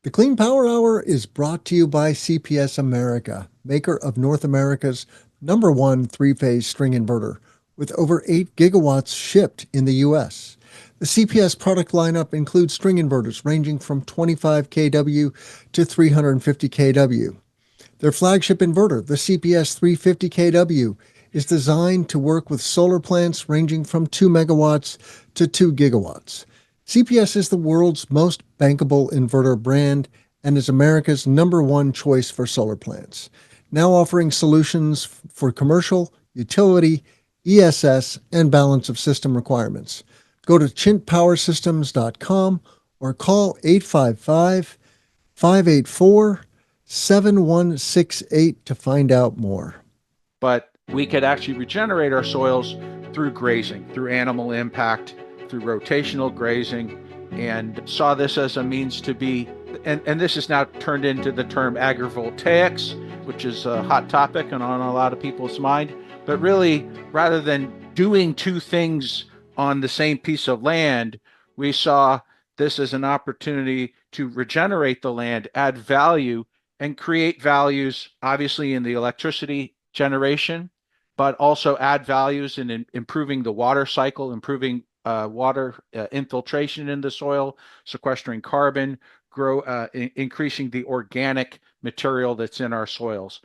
The Clean Power Hour is brought to you by CPS America, maker of North America's number one three-phase string inverter, with over 8 gigawatts shipped in the U.S. The CPS product lineup includes string inverters ranging from 25 kW to 350 kW. Their flagship inverter, the CPS 350 kW, is designed to work with solar plants ranging from 2 megawatts to 2 gigawatts. CPS is the world's most bankable inverter brand and is America's number one choice for solar plants, now offering solutions for commercial, utility, ESS, and balance of system requirements. Go to chintpowersystems.com or call 855-584-7168 to find out more. But we could actually regenerate our soils through grazing, through animal impact, through rotational grazing, and saw this as a means to be, and this is now turned into the term agrivoltaics, which is a hot topic and on a lot of people's mind. But really, rather than doing two things on the same piece of land, we saw this as an opportunity to regenerate the land, add value, and create values, obviously in the electricity generation, but also add values in improving the water cycle, improving water infiltration in the soil, sequestering carbon, increasing the organic material that's in our soils.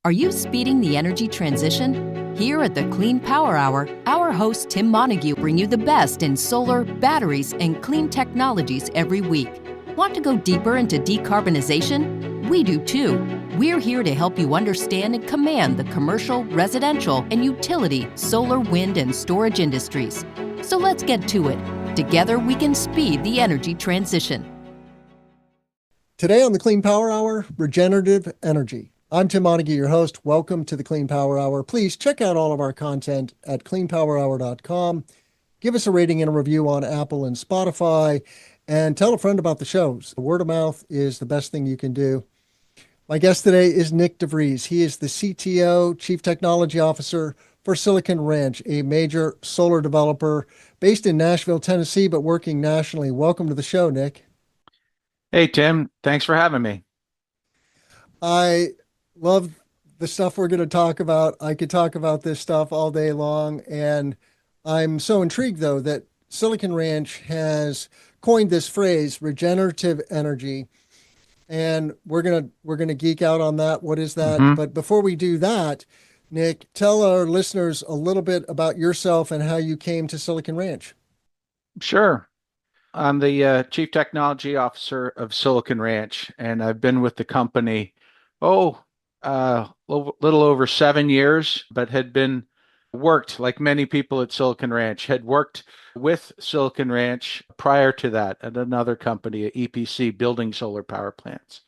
Are you speeding the energy transition? Here at the Clean Power Hour, our host Tim Montague bring you the best in solar, batteries, and clean technologies every week. Want to go deeper into decarbonization? We do too. We're here to help you understand and command the commercial, residential, and utility solar, wind, and storage industries. So let's get to it. Together we can speed the energy transition. Today on the Clean Power Hour, regenerative energy. I'm Tim Montague, your host. Welcome to the Clean Power Hour. Please check out all of our content at cleanpowerhour.com. Give us a rating and a review on Apple and Spotify, and tell a friend about the shows. Word of mouth is the best thing you can do. My guest today is Nick de Vries. He is the CTO, Chief Technology Officer for Silicon Ranch, a major solar developer based in Nashville, Tennessee, but working nationally. Welcome to the show, Nick. Hey, Tim. Thanks for having me. I love the stuff we're going to talk about. I could talk about this stuff all day long, and I'm so intrigued, though, that Silicon Ranch has coined this phrase, regenerative energy, and we're gonna geek out on that. What is that? Mm-hmm. But before we do that, Nick, tell our listeners a little bit about yourself and how you came to Silicon Ranch. Sure. I'm the Chief Technology Officer of Silicon Ranch, and I've been with the company, a little over 7 years, but had worked like many people at Silicon Ranch, had worked with Silicon Ranch prior to that at another company, at EPC, building solar power plants.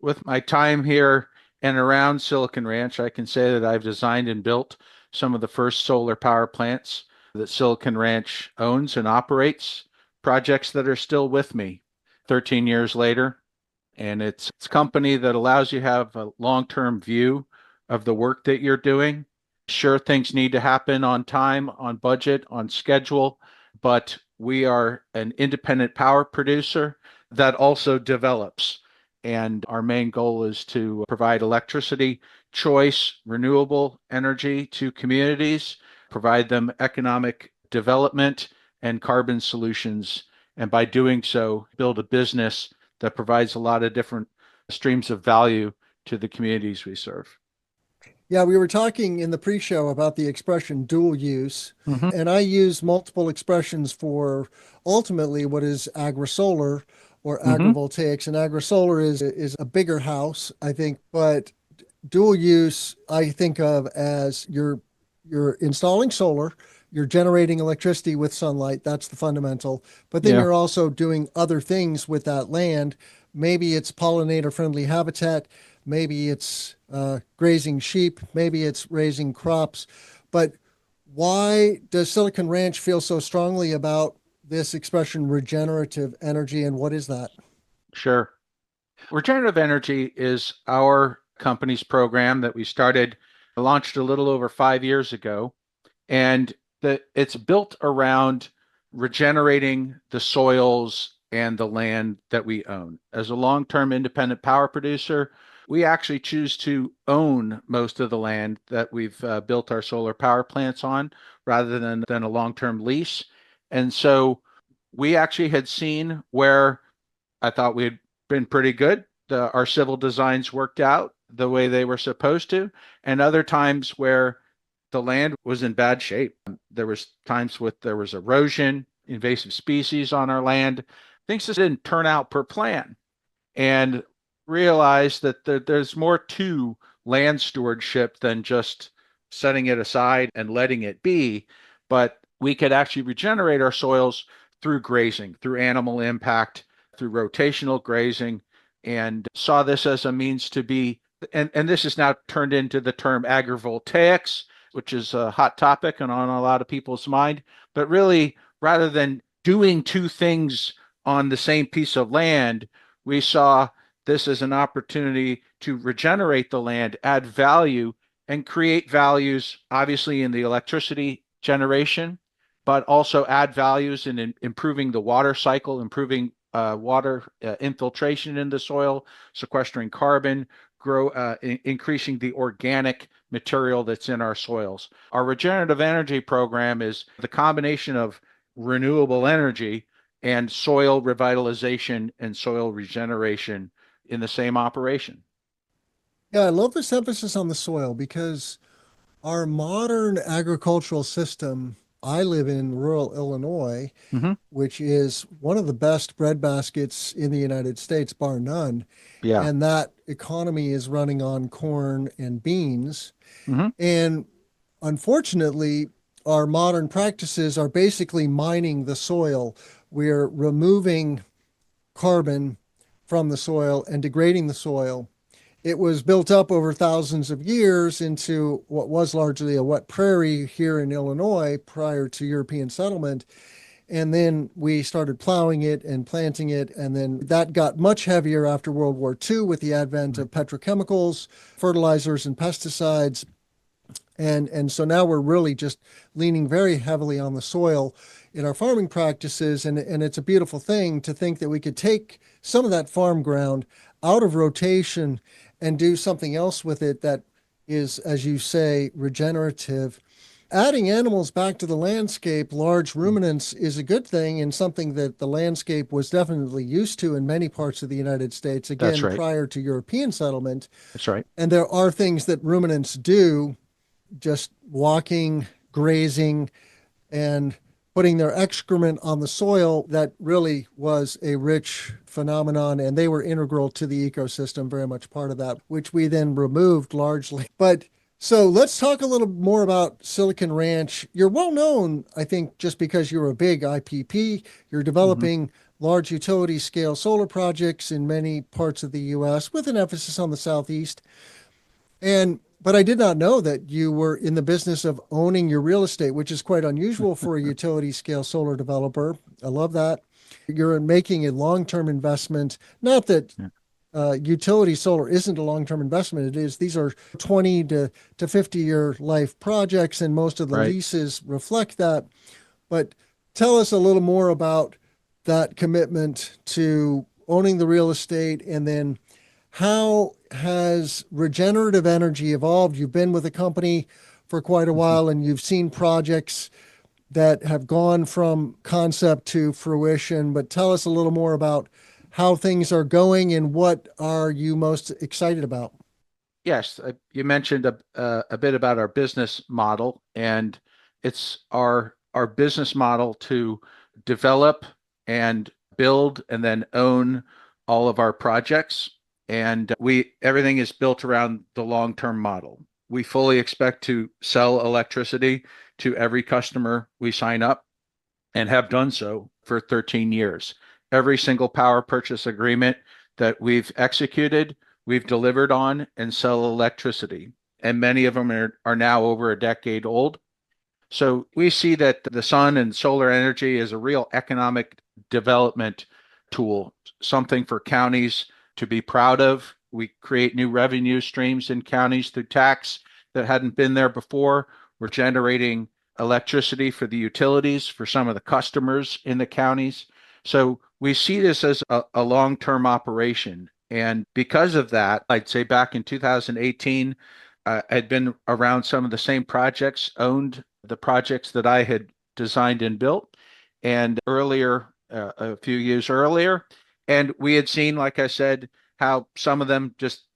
With my time here and around Silicon Ranch, I can say that I've designed and built some of the first solar power plants that Silicon Ranch owns and operates, projects that are still with me 13 years later. And it's a company that allows you to have a long-term view of the work that you're doing. Sure, things need to happen on time, on budget, on schedule, but we are an independent power producer that also develops. And our main goal is to provide electricity choice, renewable energy to communities, provide them economic development and carbon solutions. And by doing so, build a business that provides a lot of different streams of value to the communities we serve. Yeah, we were talking in the pre-show about the expression dual use, and I use multiple expressions for ultimately what is agri-solar or agrivoltaics. And agri-solar is a bigger house, I think, but dual use I think of as you're installing solar, you're generating electricity with sunlight. That's the fundamental. But then you're also doing other things with that land. Maybe it's pollinator-friendly habitat. Maybe it's grazing sheep. Maybe it's raising crops. But why does Silicon Ranch feel so strongly about this expression regenerative energy, and what is that? Sure. Regenerative energy is our company's program that we launched a little over 5 years ago. And it's built around regenerating the soils and the land that we own. As a long-term independent power producer, we actually choose to own most of the land that we've built our solar power plants on rather than a long-term lease. And so we actually had seen where I thought we had been pretty good. Our civil designs worked out the way they were supposed to, and other times where the land was in bad shape. There was times there was erosion, invasive species on our land. Things just didn't turn out per plan, and realized that there's more to land stewardship than just setting it aside and letting it be, but we could actually regenerate our soils through grazing, through animal impact, through rotational grazing, and saw this as a means to be, and this is now turned into the term agrivoltaics, which is a hot topic and on a lot of people's mind. But really, rather than doing two things on the same piece of land, we saw this as an opportunity to regenerate the land, add value, and create values, obviously, in the electricity generation, but also add values in improving the water cycle, improving water infiltration in the soil, sequestering carbon, increasing the organic material that's in our soils. Our regenerative energy program is the combination of renewable energy and soil revitalization and soil regeneration in the same operation. Yeah, I love this emphasis on the soil because our modern agricultural system, I live in rural Illinois, Mm-hmm. which is one of the best breadbaskets in the United States, bar none. Yeah. And that economy is running on corn and beans. Mm-hmm. And unfortunately, our modern practices are basically mining the soil. We're removing carbon from the soil and degrading the soil. It was built up over thousands of years into what was largely a wet prairie here in Illinois prior to European settlement. And then we started plowing it and planting it. And then that got much heavier after World War II with the advent of petrochemicals, fertilizers, and pesticides. And so now we're really just leaning very heavily on the soil in our farming practices. And it's a beautiful thing to think that we could take some of that farm ground out of rotation and do something else with it that is, as you say, regenerative. Adding animals back to the landscape, large ruminants, is a good thing and something that the landscape was definitely used to in many parts of the United States, again, That's right. prior to European settlement. That's right. And there are things that ruminants do, just walking, grazing, and putting their excrement on the soil, that really was a rich phenomenon, and they were integral to the ecosystem, very much part of that, which we then removed largely. But so let's talk a little more about Silicon Ranch. You're well known, I think, just because you're a big IPP. You're developing large utility scale solar projects in many parts of the US with an emphasis on the Southeast. But I did not know that you were in the business of owning your real estate, which is quite unusual for a utility scale solar developer. I love that. You're making a long-term investment. Not that utility solar isn't a long-term investment. It is. These are 20 to 50-year life projects, and most of the leases reflect that. But tell us a little more about that commitment to owning the real estate, and then how has regenerative energy evolved? You've been with the company for quite a while, and you've seen projects that have gone from concept to fruition, but tell us a little more about how things are going and what are you most excited about? Yes, you mentioned a bit about our business model, and it's our business model to develop and build and then own all of our projects. And everything is built around the long-term model. We fully expect to sell electricity to every customer we sign up, and have done so for 13 years. Every single power purchase agreement that we've executed, we've delivered on and sell electricity. And many of them are now over a decade old. So we see that the sun and solar energy is a real economic development tool, something for counties to be proud of. We create new revenue streams in counties through tax that hadn't been there before. We're generating electricity for the utilities, for some of the customers in the counties. So we see this as a long-term operation. And because of that, I'd say back in 2018, I'd been around some of the same projects, owned the projects that I had designed and built, and earlier, a few years earlier. And we had seen, like I said, how some of them just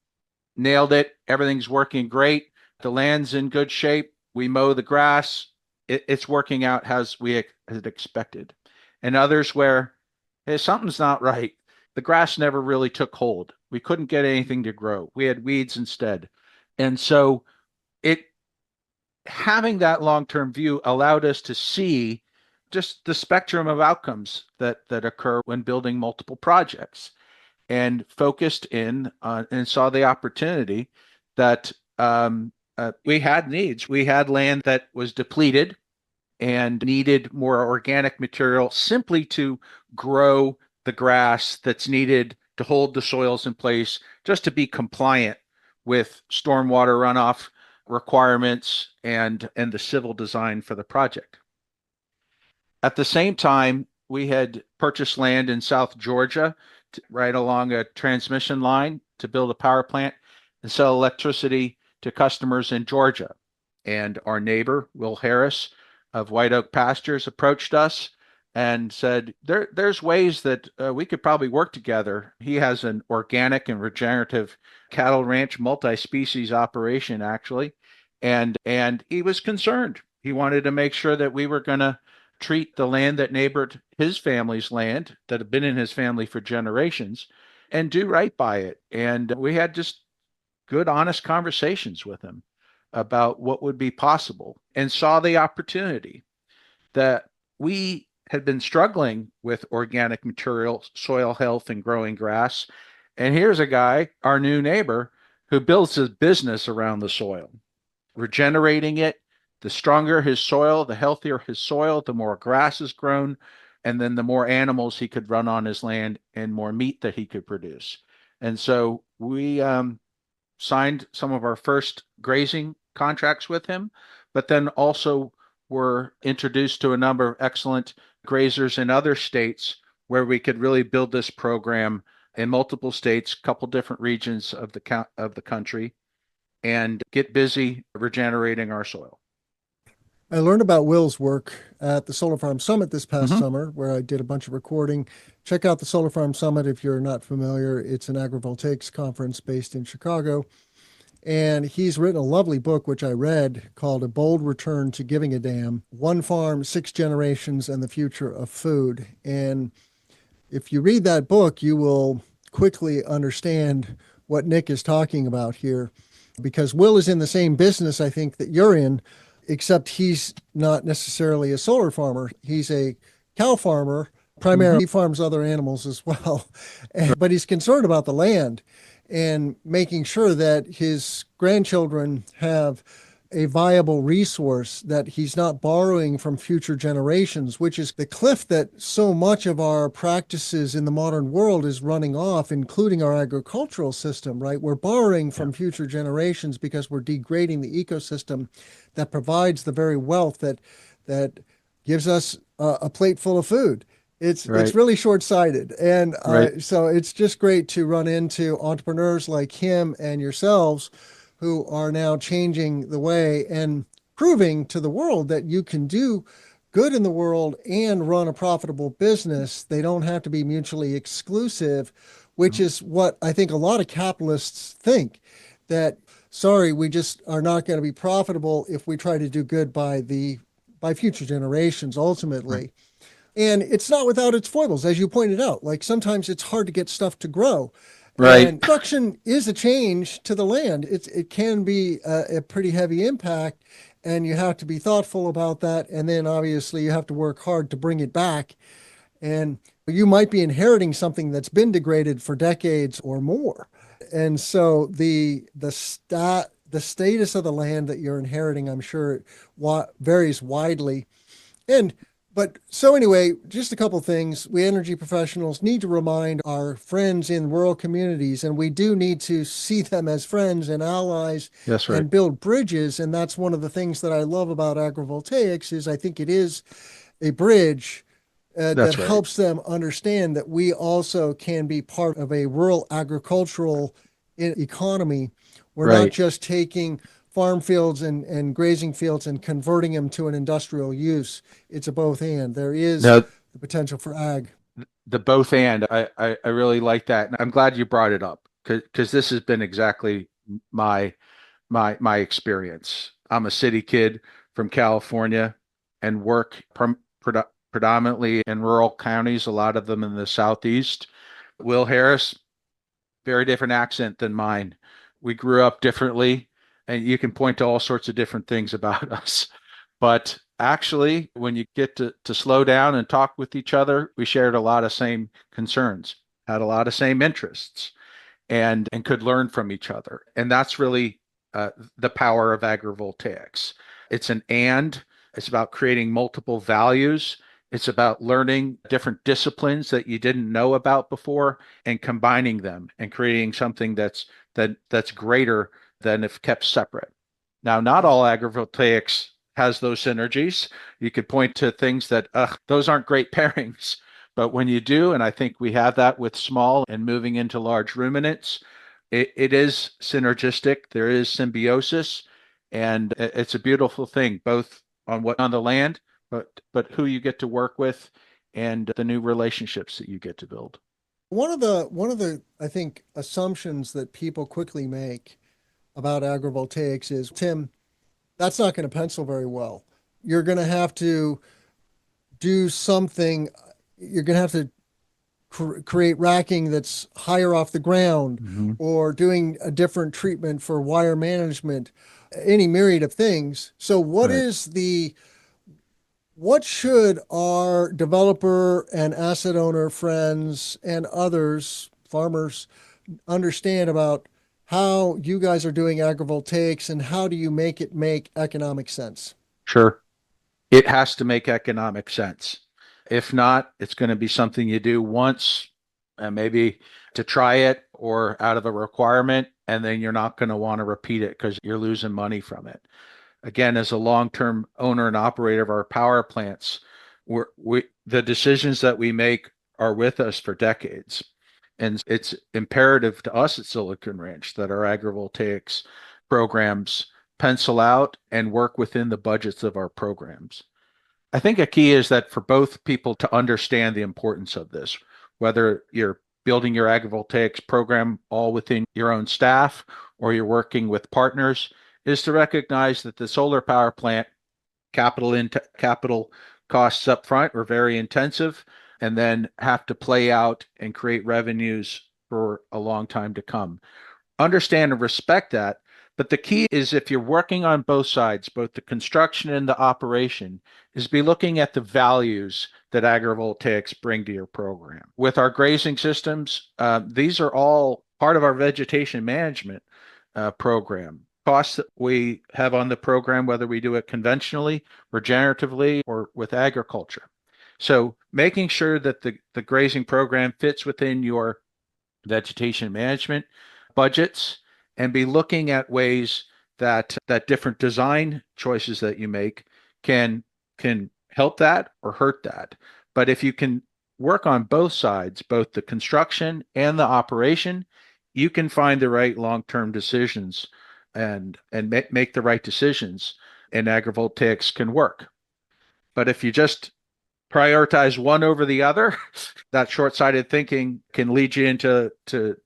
nailed it. Everything's working great. The land's in good shape. We mow the grass. It's working out as we had expected. And others where, hey, something's not right. The grass never really took hold. We couldn't get anything to grow. We had weeds instead. And so it having that long-term view allowed us to see just the spectrum of outcomes that occur when building multiple projects, and focused in on and saw the opportunity that we had needs. We had land that was depleted and needed more organic material simply to grow the grass that's needed to hold the soils in place, just to be compliant with stormwater runoff requirements and the civil design for the project. At the same time, we had purchased land in South Georgia right along a transmission line to build a power plant and sell electricity to customers in Georgia. And our neighbor, Will Harris of White Oak Pastures, approached us and said, there's ways that we could probably work together. He has an organic and regenerative cattle ranch, multi-species operation, actually. And he was concerned. He wanted to make sure that we were going to treat the land that neighbored his family's land, that had been in his family for generations, and do right by it. And we had just good, honest conversations with him about what would be possible, and saw the opportunity that we had been struggling with organic material, soil health, and growing grass. And here's a guy, our new neighbor, who builds his business around the soil, regenerating it. The stronger his soil, the healthier his soil, the more grass is grown, and then the more animals he could run on his land and more meat that he could produce. And so we signed some of our first grazing contracts with him, but then also were introduced to a number of excellent grazers in other states where we could really build this program in multiple states, a couple different regions of the country, and get busy regenerating our soil. I learned about Will's work at the Solar Farm Summit this past summer, where I did a bunch of recording. Check out the Solar Farm Summit if you're not familiar. It's an agrivoltaics conference based in Chicago. And he's written a lovely book, which I read, called A Bold Return to Giving a Damn: One Farm, Six Generations, and the Future of Food. And if you read that book, you will quickly understand what Nick is talking about here, because Will is in the same business, I think, that you're in, except he's not necessarily a solar farmer. He's a cow farmer, primarily. He farms other animals as well, but he's concerned about the land and making sure that his grandchildren have a viable resource, that he's not borrowing from future generations, which is the cliff that so much of our practices in the modern world is running off, including our agricultural system, right? We're borrowing from future generations because we're degrading the ecosystem that provides the very wealth that gives us a plate full of food. It's really short-sighted. And so it's just great to run into entrepreneurs like him and yourselves who are now changing the way and proving to the world that you can do good in the world and run a profitable business. They don't have to be mutually exclusive, which is what I think a lot of capitalists think, that, sorry, we just are not going to be profitable if we try to do good by future generations, ultimately. Right. And it's not without its foibles, as you pointed out. Like, sometimes it's hard to get stuff to grow. Right. And production is a change to the land. It can be a pretty heavy impact, and you have to be thoughtful about that. And then obviously you have to work hard to bring it back. And you might be inheriting something that's been degraded for decades or more. And so the status of the land that you're inheriting, I'm sure, varies widely. But so anyway, just a couple things. We energy professionals need to remind our friends in rural communities, and we do need to see them as friends and allies. That's right. And build bridges. And that's one of the things that I love about agrivoltaics, is I think it is a bridge that That's right. helps them understand that we also can be part of a rural agricultural economy. We're not Right. just taking farm fields and grazing fields and converting them to an industrial use. It's a both and. There is No, the potential for ag. the both and I really like that. And I'm glad you brought it up because this has been exactly my my experience. I'm a city kid from California and work predominantly in rural counties, a lot of them in the southeast. Will Harris, very different accent than mine. We grew up differently, and you can point to all sorts of different things about us. But actually, when you get to slow down and talk with each other, we shared a lot of same concerns, had a lot of same interests, and could learn from each other. And that's really the power of agrivoltaics. It's an and, it's about creating multiple values. It's about learning different disciplines that you didn't know about before and combining them and creating something that's greater than if kept separate. Now, not Yeah. all agrivoltaics has those synergies. You could point to things that those aren't great pairings. But when you do, and I think we have that with small and moving into large ruminants, it is synergistic. There is symbiosis, and it's a beautiful thing, both on the land, but who you get to work with and the new relationships that you get to build. One of the I think assumptions that people quickly make about agrivoltaics is, Tim, that's not going to pencil very well. You're going to have to do something. You're going to have to create racking that's higher off the ground, Mhm. or doing a different treatment for wire management, any myriad of things. So Right. what should our developer and asset owner friends and others, farmers, understand about how you guys are doing agrivoltaics, and how do you make it make economic sense? Sure. It has to make economic sense. If not, it's going to be something you do once and maybe to try it or out of a requirement, and then you're not going to want to repeat it because you're losing money from it. Again, as a long-term owner and operator of our power plants, the decisions that we make are with us for decades. And it's imperative to us at Silicon Ranch that our agrivoltaics programs pencil out and work within the budgets of our programs. I think a key is that for both people to understand the importance of this, whether you're building your agrivoltaics program all within your own staff or you're working with partners, is to recognize that the solar power plant capital costs up front are very intensive and then have to play out and create revenues for a long time to come. Understand and respect that. But the key is, if you're working on both sides, both the construction and the operation, is be looking at the values that agrivoltaics bring to your program. With our grazing systems, these are all part of our vegetation management program. Costs that we have on the program, whether we do it conventionally, regeneratively, or with agriculture. So making sure that the grazing program fits within your vegetation management budgets, and be looking at ways that different design choices that you make can help that or hurt that. But if you can work on both sides, both the construction and the operation, you can find the right long-term decisions and make the right decisions, and agrivoltaics can work. But if you just prioritize one over the other, that short-sighted thinking can lead you into to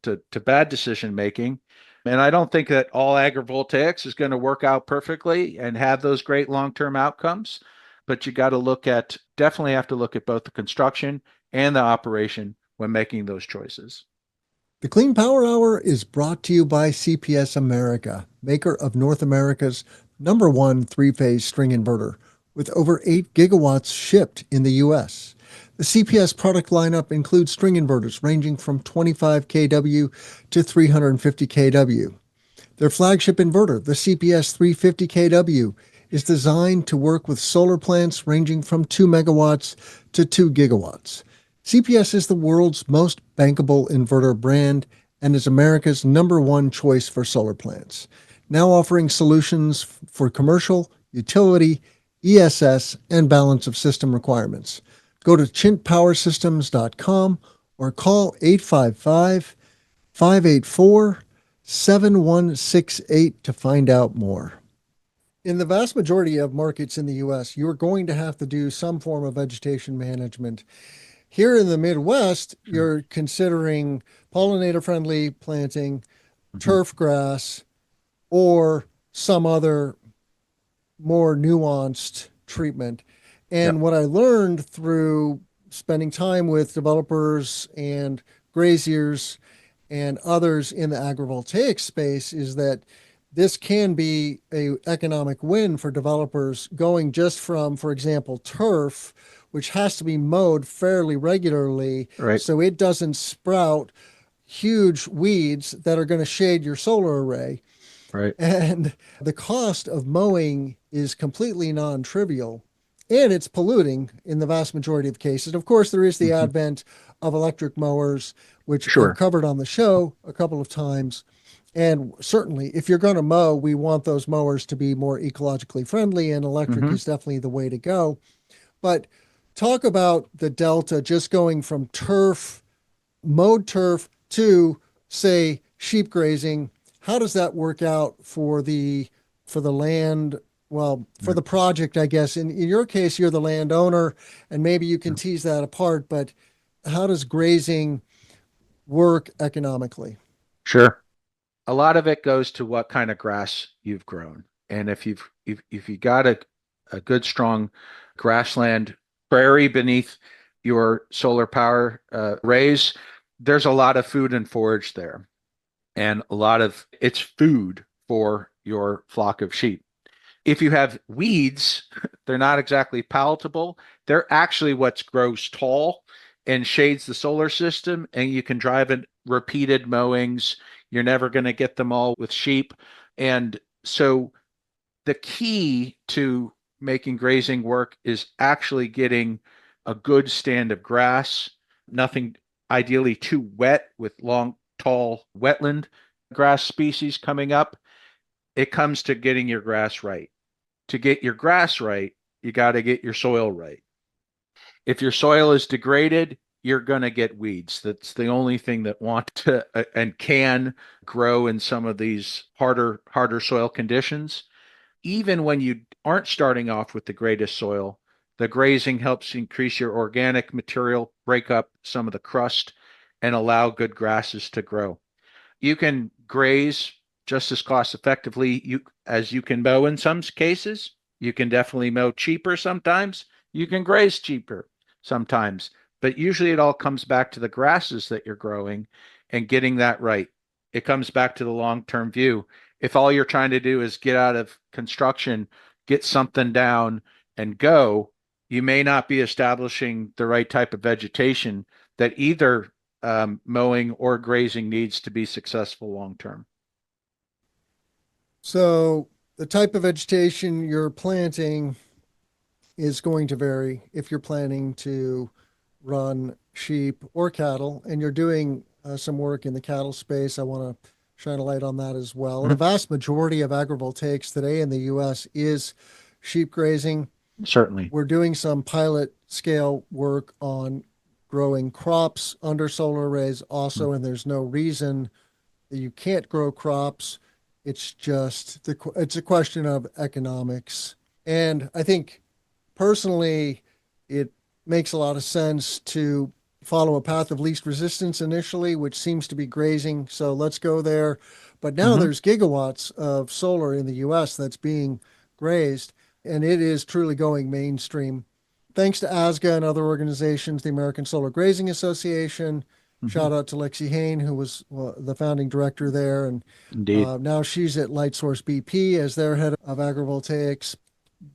bad decision making. And I don't think that all agrivoltaics is going to work out perfectly and have those great long-term outcomes. But you got to definitely have to look at both the construction and the operation when making those choices. The Clean Power Hour is brought to you by CPS America, maker of North America's #1 three-phase string inverter, with over 8 gigawatts shipped in the U.S. The CPS product lineup includes string inverters ranging from 25 kW to 350 kW. Their flagship inverter, the CPS 350 kW, is designed to work with solar plants ranging from 2 megawatts to 2 gigawatts. CPS is the world's most bankable inverter brand and is America's #1 choice for solar plants, now offering solutions for commercial, utility, ESS, and balance of system requirements. Go to chintpowersystems.com or call 855-584-7168 to find out more. In the vast majority of markets in the U.S., you're going to have to do some form of vegetation management. Here in the Midwest, you're considering pollinator-friendly planting, turf grass, or some other more nuanced treatment. And what I learned through spending time with developers and graziers and others in the agrivoltaic space is that this can be a economic win for developers going just from, for example, turf, which has to be mowed fairly regularly Right. so it doesn't sprout huge weeds that are going to shade your solar array. Right. And the cost of mowing is completely non-trivial, and it's polluting in the vast majority of cases. Of course, there is the advent of electric mowers, which Sure. I've covered on the show a couple of times. And certainly, if you're going to mow, we want those mowers to be more ecologically friendly, and electric is definitely the way to go. But talk about the delta just going from mowed turf to, say, sheep grazing. How does that work out for the land? Well, for the project, I guess. In your case, you're the landowner, and maybe you can tease that apart, but how does grazing work economically? Sure. A lot of it goes to what kind of grass you've grown. And if you got a good strong grassland prairie beneath your solar power arrays, there's a lot of food and forage there. And a lot of it's food for your flock of sheep. If you have weeds, they're not exactly palatable. They're actually what grows tall and shades the solar system, and you can drive in repeated mowings. You're never going to get them all with sheep. And so the key to making grazing work is actually getting a good stand of grass, nothing ideally too wet with long, tall wetland grass species coming up. It comes to getting your grass right. To get your grass right, you got to get your soil right. If your soil is degraded, you're going to get weeds. That's the only thing that want to and can grow in some of these harder soil conditions. Even when you aren't starting off with the greatest soil, the grazing helps increase your organic material, break up some of the crust, and allow good grasses to grow. You can graze just as cost effectively as you can mow in some cases. You can definitely mow cheaper sometimes. You can graze cheaper sometimes. But usually it all comes back to the grasses that you're growing and getting that right. It comes back to the long-term view. If all you're trying to do is get out of construction, get something down, and go, you may not be establishing the right type of vegetation that either mowing or grazing needs to be successful long term. So the type of vegetation you're planting is going to vary if you're planning to run sheep or cattle, and you're doing some work in the cattle space. I want to shine a light on that as well. The vast majority of agrivoltaics today in the U.S. is sheep grazing. Certainly. We're doing some pilot scale work on growing crops under solar arrays also, and there's no reason that you can't grow crops. It's just it's a question of economics. And I think personally, it makes a lot of sense to follow a path of least resistance initially, which seems to be grazing. So let's go there. But now there's gigawatts of solar in the US that's being grazed, and it is truly going mainstream. Thanks to ASGA and other organizations, the American Solar Grazing Association. Shout out to Lexi Hain, who was the founding director there. And Indeed. now she's at Lightsource BP as their head of agrivoltaics.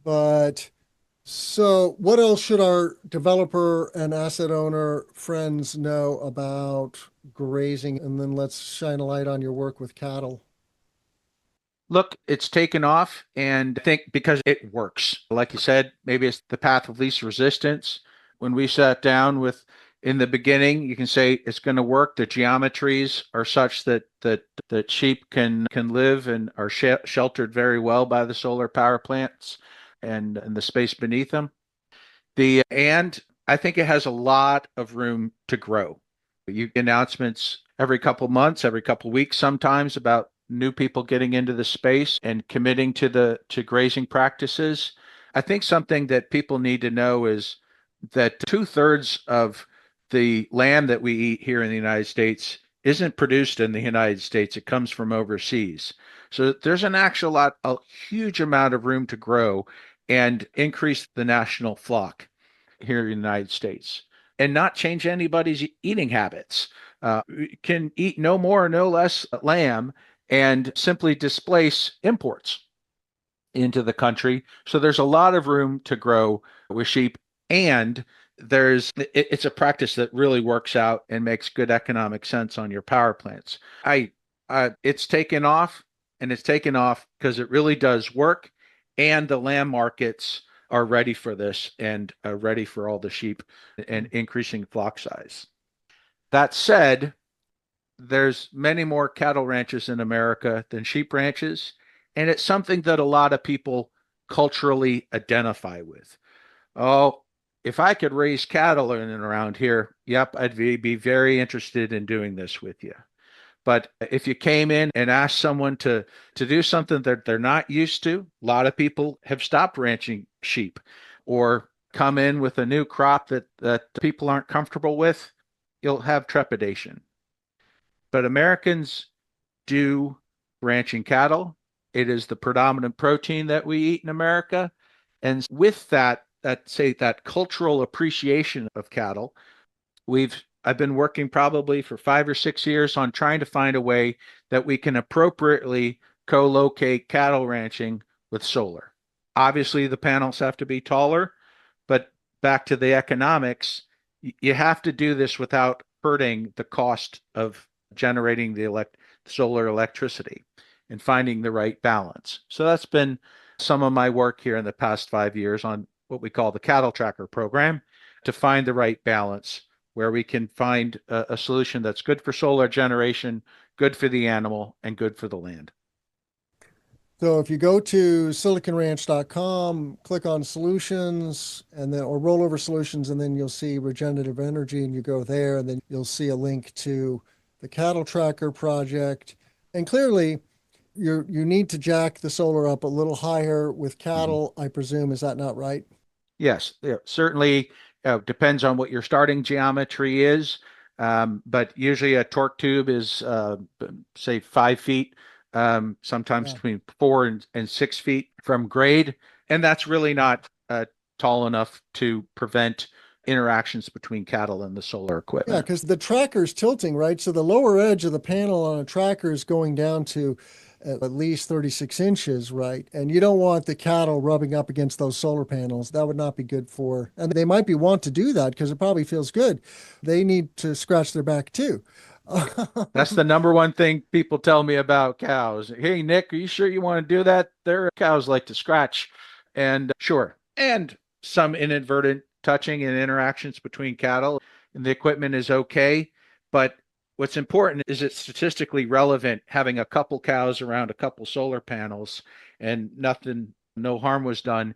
But so what else should our developer and asset owner friends know about grazing? And then let's shine a light on your work with cattle. Look, it's taken off, and I think because it works. Like you said, maybe it's the path of least resistance. When we sat down with in the beginning, you can say it's going to work. The geometries are such that sheep can live and are sheltered very well by the solar power plants and the space beneath them. And I think it has a lot of room to grow. You get announcements every couple months, every couple weeks sometimes about new people getting into the space and committing to grazing practices. I think something that people need to know is that two-thirds of the lamb that we eat here in the United States isn't produced in the United States. It comes from overseas. So there's a huge amount of room to grow and increase the national flock here in the United States and not change anybody's eating habits. Can eat no more or no less lamb and simply displace imports into the country. So there's a lot of room to grow with sheep, and it's a practice that really works out and makes good economic sense on your power plants. It's taken off, and it's taken off because it really does work, and the lamb markets are ready for this and are ready for all the sheep and increasing flock size. That said, there's many more cattle ranches in America than sheep ranches, and it's something that a lot of people culturally identify with. Oh, if I could raise cattle in and around here, yep, I'd be very interested in doing this with you. But if you came in and asked someone to do something that they're not used to, a lot of people have stopped ranching sheep or come in with a new crop that people aren't comfortable with, you'll have trepidation. But Americans do ranching cattle. It is the predominant protein that we eat in America. And with that cultural appreciation of cattle, I've been working probably for 5 or 6 years on trying to find a way that we can appropriately co-locate cattle ranching with solar. Obviously, the panels have to be taller, but back to the economics, you have to do this without hurting the cost of generating the solar electricity and finding the right balance. So that's been some of my work here in the past 5 years on what we call the cattle tracker program to find the right balance where we can find a solution that's good for solar generation, good for the animal, and good for the land. So if you go to siliconranch.com, click on solutions and then or rollover solutions, and then you'll see regenerative energy, and you go there, and then you'll see a link to the cattle tracker project. And clearly you need to jack the solar up a little higher with cattle, I presume. Is that not right? Yes, yeah, certainly depends on what your starting geometry is. But usually a torque tube is, say, 5 feet, sometimes between 4 and 6 feet from grade. And that's really not tall enough to prevent interactions between cattle and the solar Yeah, equipment. because the tracker's tilting, right? So the lower edge of the panel on a tracker is going down to at least 36 inches, right? And you don't want the cattle rubbing up against those solar panels. That would not be good for, and they might want to do that because it probably feels good. They need to scratch their back too. That's the number one thing people tell me about cows. Hey, Nick, are you sure you want to do that? Their cows like to scratch. And sure. And some inadvertent touching and interactions between cattle and the equipment is okay. But what's important is it's statistically relevant having a couple cows around a couple solar panels and no harm was done,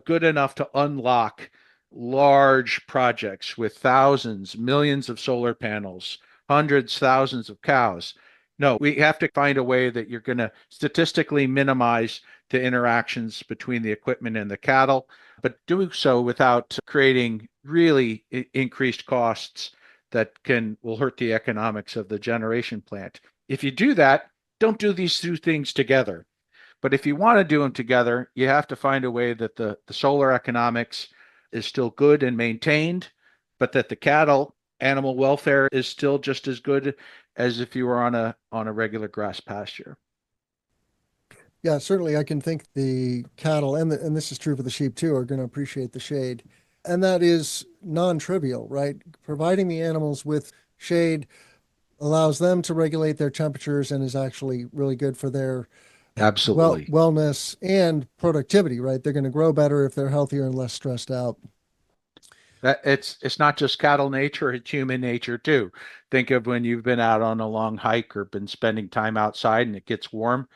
good enough to unlock large projects with thousands, millions of solar panels, hundreds, thousands of cows. No, we have to find a way that you're going to statistically minimize the interactions between the equipment and the cattle, but do so without creating really increased costs that will hurt the economics of the generation plant. If you do that, don't do these two things together. But if you want to do them together, you have to find a way that the solar economics is still good and maintained, but that the cattle animal welfare is still just as good as if you were on a regular grass pasture. Yeah, certainly I can think the cattle, and this is true for the sheep too, are going to appreciate the shade. And that is non-trivial, right? Providing the animals with shade allows them to regulate their temperatures and is actually really good for their Absolutely. wellness and productivity, right? They're going to grow better if they're healthier and less stressed out. It's not just cattle nature, it's human nature too. Think of when you've been out on a long hike or been spending time outside and it gets warm.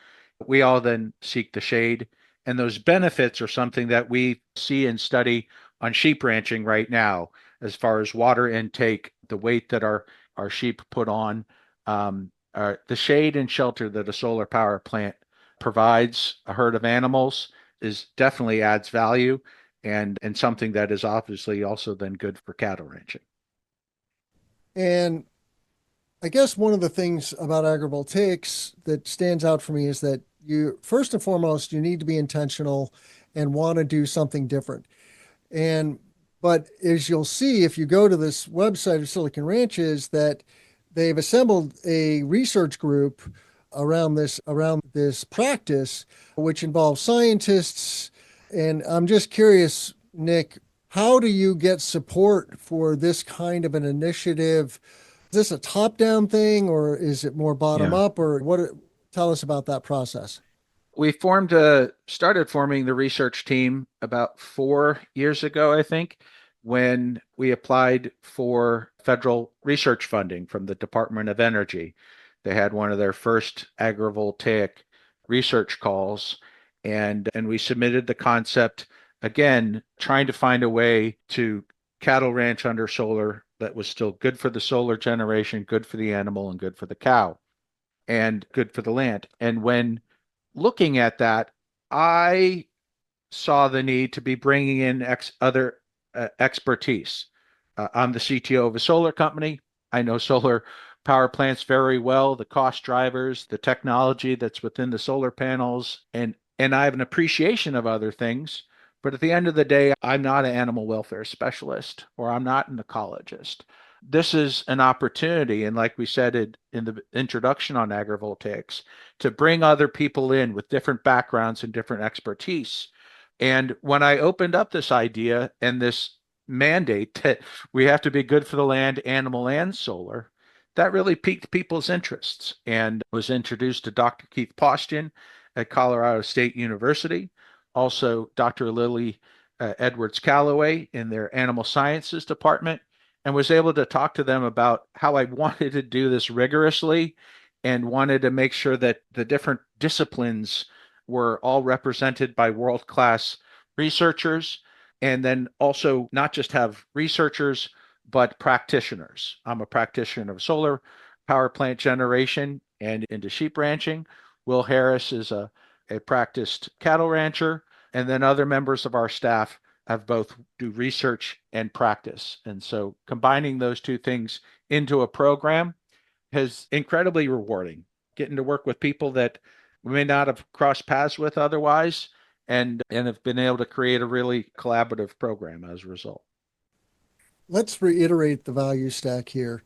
We all then seek the shade, and those benefits are something that we see and study on sheep ranching right now, as far as water intake, the weight that our sheep put on, the shade and shelter that a solar power plant provides a herd of animals is definitely adds value and something that is obviously also then good for cattle ranching. And I guess one of the things about agrivoltaics that stands out for me is that you, first and foremost, you need to be intentional and want to do something different. And but as you'll see, if you go to this website of Silicon Ranches, that they've assembled a research group around this practice, which involves scientists. And I'm just curious, Nick, how do you get support for this kind of an initiative? Is this a top-down thing, or is it more Yeah. bottom-up, or what? Tell us about that process. We started forming the research team about 4 years ago, I think, when we applied for federal research funding from the Department of Energy. They had one of their first agrivoltaic research calls, and we submitted the concept again, trying to find a way to cattle ranch under solar that was still good for the solar generation, good for the animal, and good for the cow, and good for the land. And when looking at that, I saw the need to be bringing in other expertise. I'm the CTO of a solar company. I know solar power plants very well, the cost drivers, the technology that's within the solar panels, and I have an appreciation of other things. But at the end of the day, I'm not an animal welfare specialist or I'm not an ecologist. This is an opportunity, and like we said in the introduction on agrivoltaics, to bring other people in with different backgrounds and different expertise. And when I opened up this idea and this mandate that we have to be good for the land, animal, and solar, that really piqued people's interests and was introduced to Dr. Keith Postian at Colorado State University, also Dr. Lily Edwards Calloway in their animal sciences department, and was able to talk to them about how I wanted to do this rigorously and wanted to make sure that the different disciplines were all represented by world-class researchers, and then also not just have researchers, but practitioners. I'm a practitioner of solar power plant generation and into sheep ranching. Will Harris is a practiced cattle rancher, and then other members of our staff have both do research and practice. And so combining those two things into a program is incredibly rewarding. Getting to work with people that we may not have crossed paths with otherwise, and have been able to create a really collaborative program as a result. Let's reiterate the value stack here.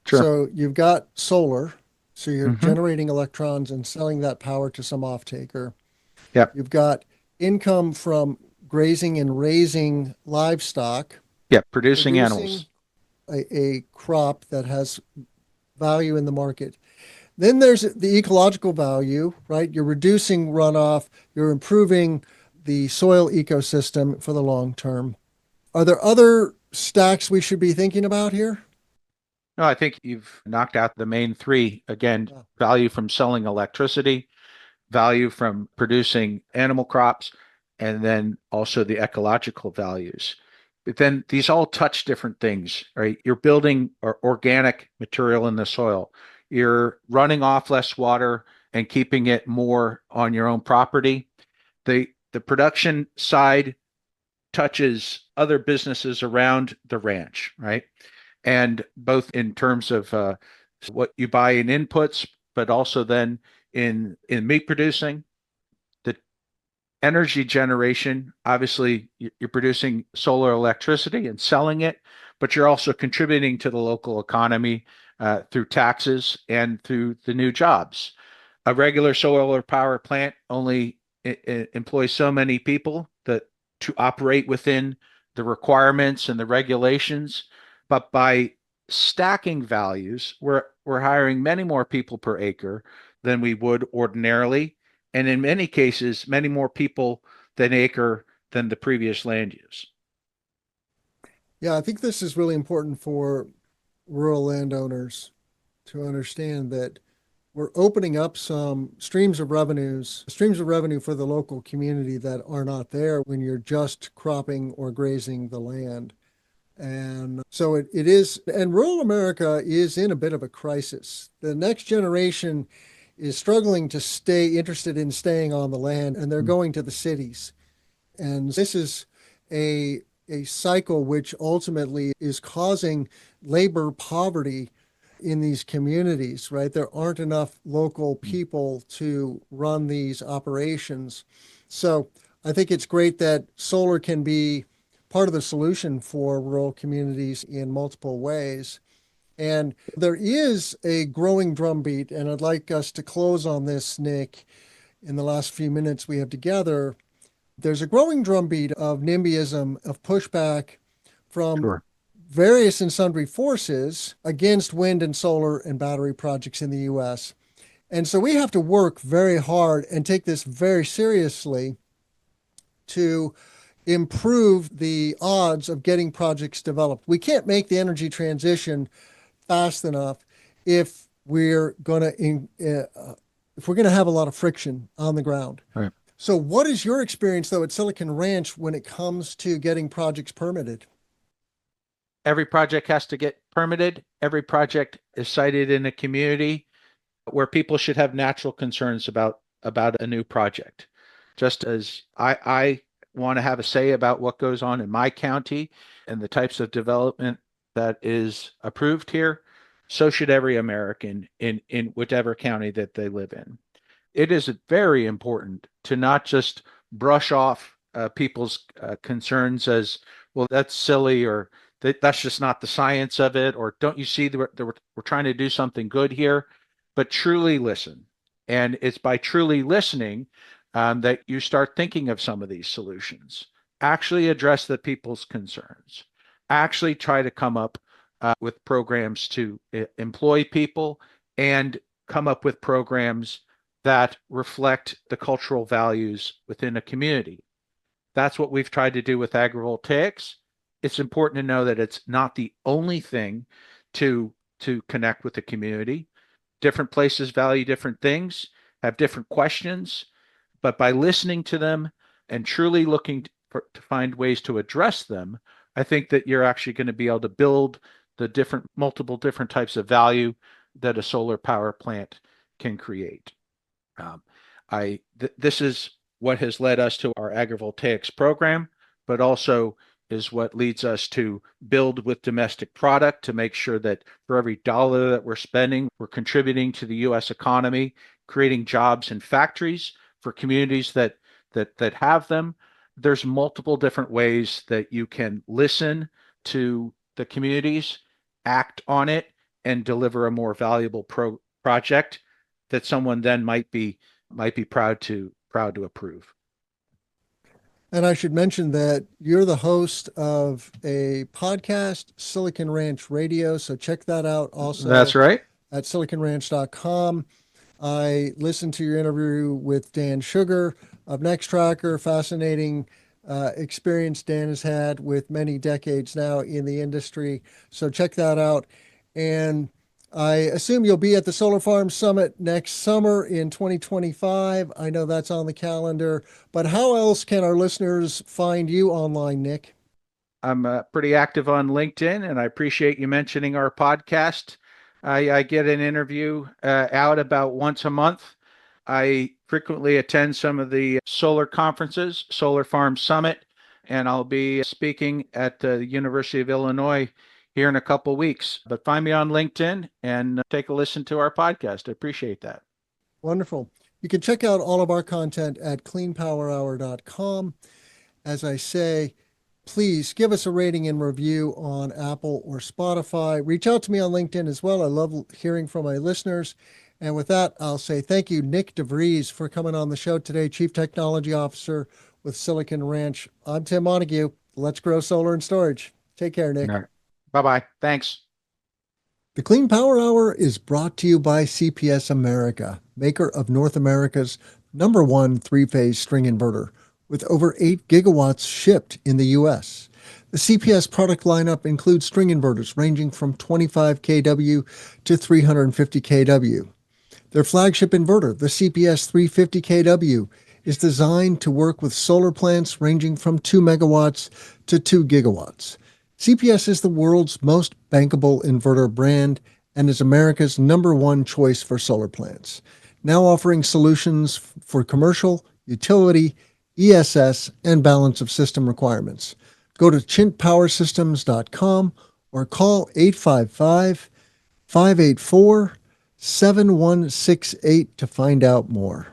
Sure. So you've got solar, so you're Mm-hmm. generating electrons and selling that power to some off taker. Yep. You've got income from grazing and raising livestock, Yep. Producing animals. a crop that has value in the market. Then there's the ecological value, right? You're reducing runoff, you're improving the soil ecosystem for the long term. Are there other stacks we should be thinking about here? No, I think you've knocked out the main three. Again, Yeah. value from selling electricity, value from producing animal crops, and then also the ecological values. But then these all touch different things, right? You're building organic material in the soil. You're running off less water and keeping it more on your own property. The production side touches other businesses around the ranch, right? And both in terms of what you buy in inputs, but also then in meat producing, the energy generation. Obviously, you're producing solar electricity and selling it, but you're also contributing to the local economy through taxes and through the new jobs. A regular solar power plant only employs so many people that to operate within the requirements and the regulations, but by stacking values, we're hiring many more people per acre than we would ordinarily, and in many cases, many more people than acre than the previous land use. Yeah, I think this is really important for rural landowners to understand that we're opening up some streams of revenue for the local community that are not there when you're just cropping or grazing the land. And so it is, and rural America is in a bit of a crisis. The next generation is struggling to stay interested in staying on the land, and they're going to the cities. And this is a cycle which ultimately is causing labor poverty in these communities, right? There aren't enough local people to run these operations. So I think it's great that solar can be part of the solution for rural communities in multiple ways. And there is a growing drumbeat, and I'd like us to close on this, Nick, in the last few minutes we have together. There's a growing drumbeat of NIMBYism, of pushback from various and sundry forces against wind and solar and battery projects in the U.S. And so we have to work very hard and take this very seriously to improve the odds of getting projects developed. We can't make the energy transition fast enough if we're going to have a lot of friction on the ground. Right. So what is your experience, though, at Silicon Ranch when it comes to getting projects permitted? Every project has to get permitted. Every project is cited in a community where people should have natural concerns about a new project. Just as I want to have a say about what goes on in my county and the types of development that is approved here, so should every American in whatever county that they live in. It is very important to not just brush off people's concerns as, well, that's silly, or that's just not the science of it, or don't you see that we're trying to do something good here, but truly listen. And it's by truly listening that you start thinking of some of these solutions. Actually address the people's concerns. Actually try to come up with programs to employ people and come up with programs that reflect the cultural values within a community. That's what we've tried to do with agrivoltaics. It's important to know that it's not the only thing to connect with the community. Different places value different things, have different questions, but by listening to them and truly looking to find ways to address them, I think that you're actually going to be able to build the multiple different types of value that a solar power plant can create. This is what has led us to our agrivoltaics program, but also is what leads us to build with domestic product to make sure that for every dollar that we're spending, we're contributing to the U.S. economy, creating jobs in factories for communities that have them. There's multiple different ways that you can listen to the communities, act on it, and deliver a more valuable project that someone then might be proud to approve. And I should mention that you're the host of a podcast, Silicon Ranch Radio. So check that out also. That's right. At siliconranch.com. I listened to your interview with Dan Sugar of Nextracker. Fascinating experience Dan has had with many decades now in the industry. So check that out. And I assume you'll be at the Solar Farm Summit next summer in 2025. I know that's on the calendar, but how else can our listeners find you online, Nick? I'm pretty active on LinkedIn, and I appreciate you mentioning our podcast. I get an interview out about once a month. I frequently attend some of the solar conferences, Solar Farm Summit, and I'll be speaking at the University of Illinois here in a couple of weeks. But find me on LinkedIn and take a listen to our podcast. I appreciate that. Wonderful. You can check out all of our content at cleanpowerhour.com. As I say, please give us a rating and review on Apple or Spotify. Reach out to me on LinkedIn as well. I love hearing from my listeners. And with that, I'll say thank you, Nick de Vries, for coming on the show today, Chief Technology Officer with Silicon Ranch. I'm Tim Montague. Let's grow solar and storage. Take care, Nick. All right. Bye-bye. Thanks. The Clean Power Hour is brought to you by CPS America, maker of North America's #1 three-phase string inverter, with over 8 gigawatts shipped in the U.S. The CPS product lineup includes string inverters ranging from 25 kW to 350 kW. Their flagship inverter, the CPS 350kW, is designed to work with solar plants ranging from 2 megawatts to 2 gigawatts. CPS is the world's most bankable inverter brand and is America's #1 choice for solar plants, now offering solutions for commercial, utility, ESS, and balance of system requirements. Go to chintpowersystems.com or call 855-584-7168 to find out more.